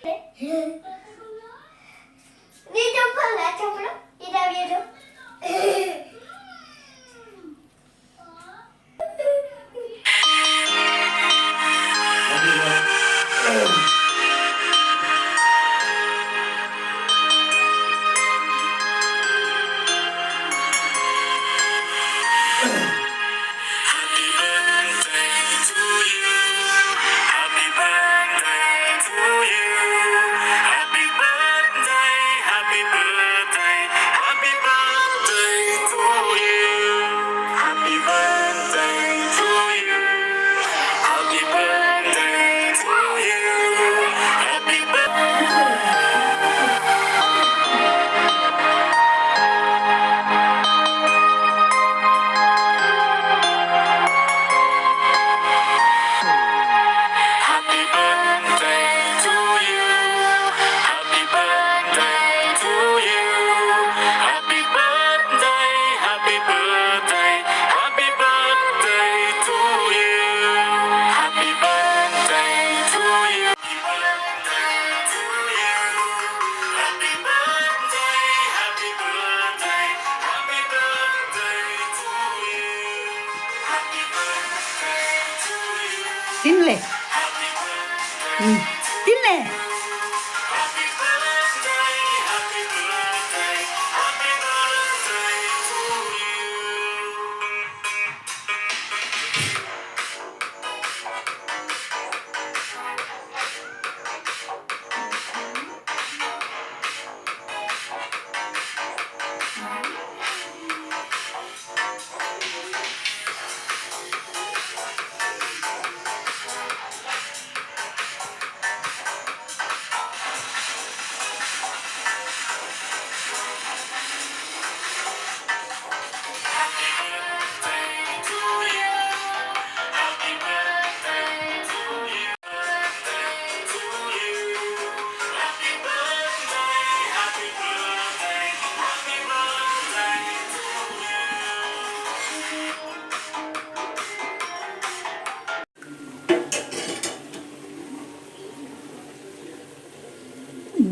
నీ చెప్పాలా చెప్పడం ఇదా వీరు తినలే తినలే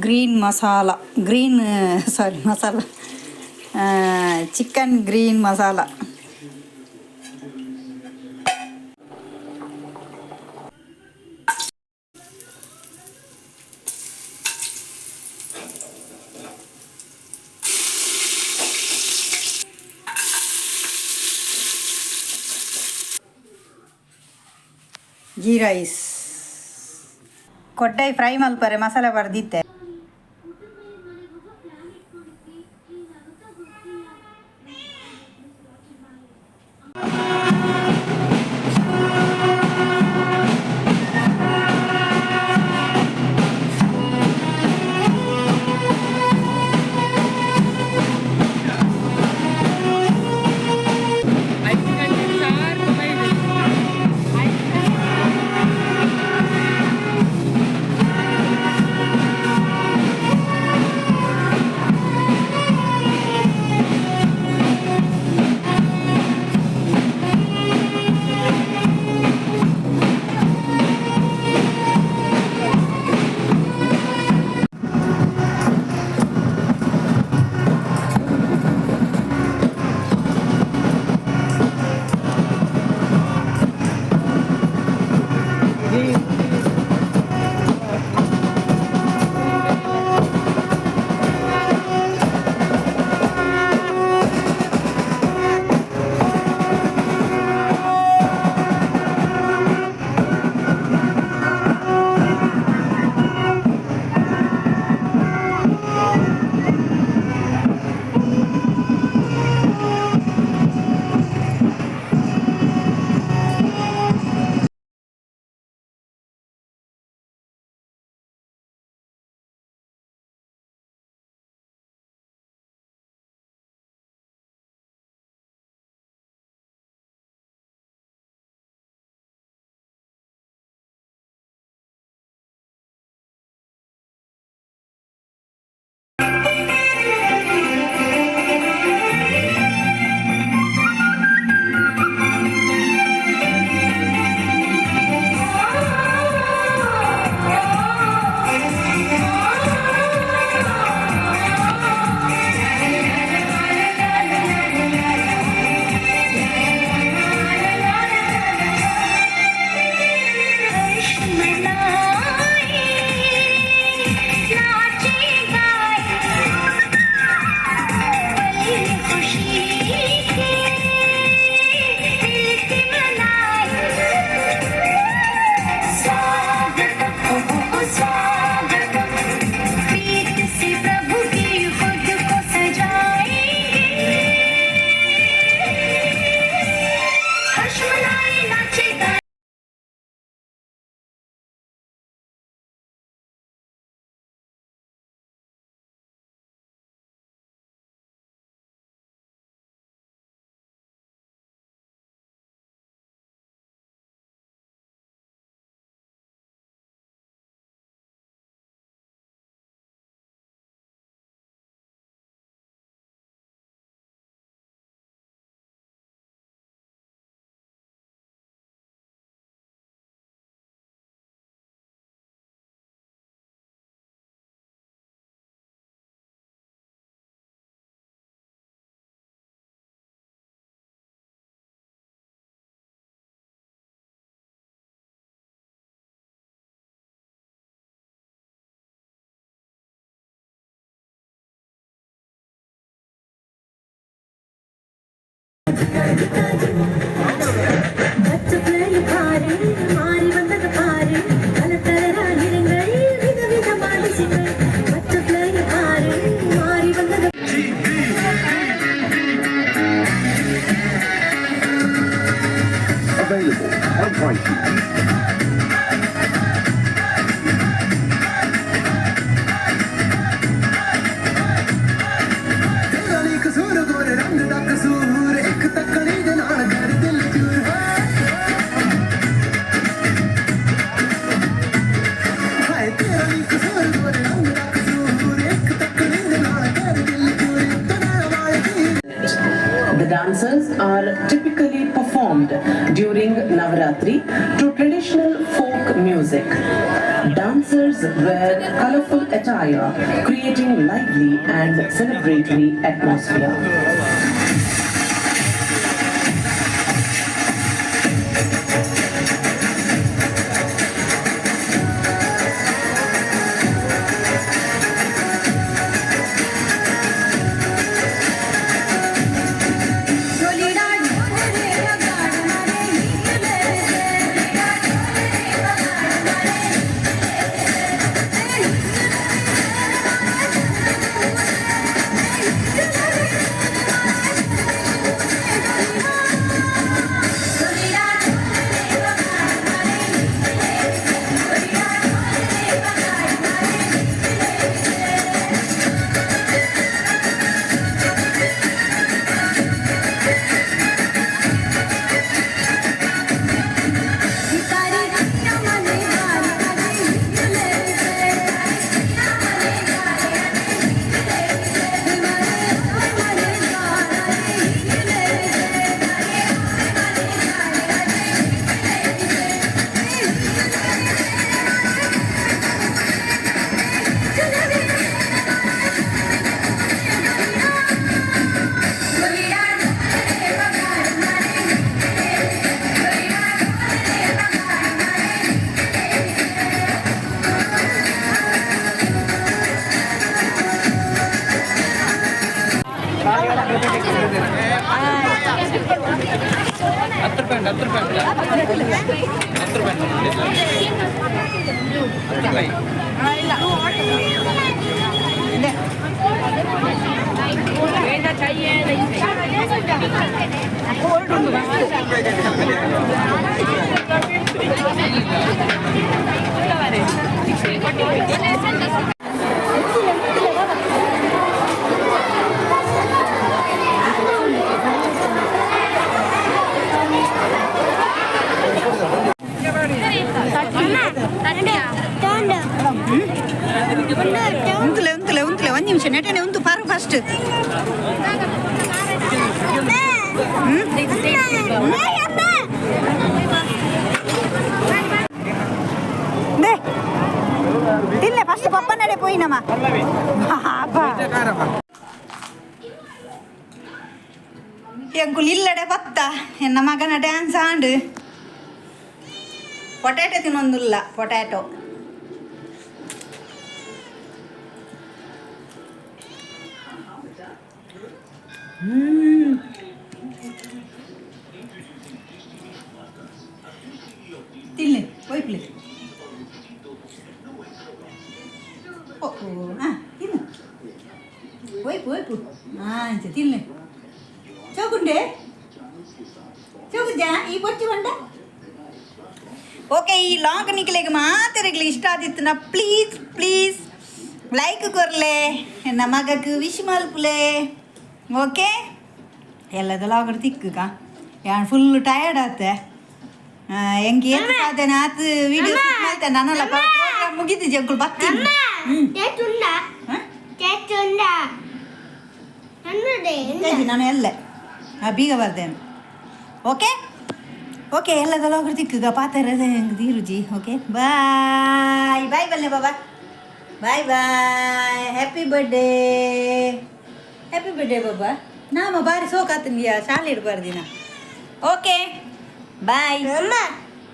green masala masala chicken green masala ghee rice ಕೊಡ್ಡೈ ಫ್ರೈ ಮಲ್ಪರೆ ಮಸಾಲೆ ಬರ್ದಿತ್ತೆ Available on Prime. The dances are typically performed during Navaratri to traditional folk music. Dancers wear colorful attire, creating lively and celebratory atmosphere. ఉంతులే ಒಂದು ನಿಮಿಷ ನೆಟನೆ ಒಂದು ಪಾರು ಫಸ್ಟ್ ತಿನ್ನೆ ಫಸ್ಟ್ ಪಪ್ಪ ನಡೆ ಪೋಯಿನಮ್ಮ ಎಂಕುಲು ಇಲ್ಲಡೆ ಬತ್ತ ಎನ್ನ ಮಗನ ಡ್ಯಾನ್ಸ್ ಆಂಡು ಪೊಟ್ಯಾಟೊ ತಿನ್ನೊಂದಿಲ್ಲ ಪೊಟ್ಯಾಟೊ ತಿನ್ನಿ ಒಯ್ಪ್ಲಿ ತಿನ್ನು ಒಯ್ಪು ಒಯ್ಪು ಅಂಚ ತಿನ್ನಿ ಚೌಗುಂಡೆ ಚೌಗುದ್ಯಾ ಈ ಬೊಚ್ಚು ಬಂಡ ಓಕೆ ಈ ಲಾಂಗ್ ನಿಕ್ಲೆಗೆ ಮಾತ್ರ ಇಷ್ಟ ಆದಿತ್ತು ಪ್ಲೀಸ್ ಪ್ಲೀಸ್ ಲೈಕ್ ಕೊರ್ಲೆ ನನ್ನ ಮಗಕ್ಕೆ ವಿಶ್ ಮಲ್ಪುಲೆ ಓಕೆ ಎಲ್ಲದ ಲಾಗರ್ ತಿಕ್ಕುಕ ಯಾನ್ ಫುಲ್ ಟಯರ್ಡ್ ಆತೆ ಹೆಂಗೆ ಏನು ಸಾಧನೆ ಆತು ವಿಡಿಯೋ ಮಾಡ್ತೇನೆ ನಾನಲ್ಲ ಪ್ರೋಗ್ರಾಮ್ ಮುಗಿದು ಜಂಕುಳು ಬರ್ತೀನಿ ನಾನು ಎಲ್ಲೆ ಬೀಗ ಬರ್ತೇನೆ ಓಕೆ ಓಕೆ ಎಲ್ಲದಲ್ಲ ಹೋಗಿ ತಿಕ್ಕುಗ ಪಾತ್ರ ಧೀರುಜಿ ಓಕೆ ಬಾಯ್ ಬಾಯ್ ಬಲ್ಲೆ ಬಾಬಾ ಬಾಯ್ ಬಾಯ್ ಹ್ಯಾಪಿ ಬರ್ಡೇ ಬಾಬಾ ನಾಮ ಬಾರಿ ಸೋಕಾತನಿಯ ಶಾಲೆ ಇಡಬಾರ್ದಿನ ಓಕೆ ಬಾಯ್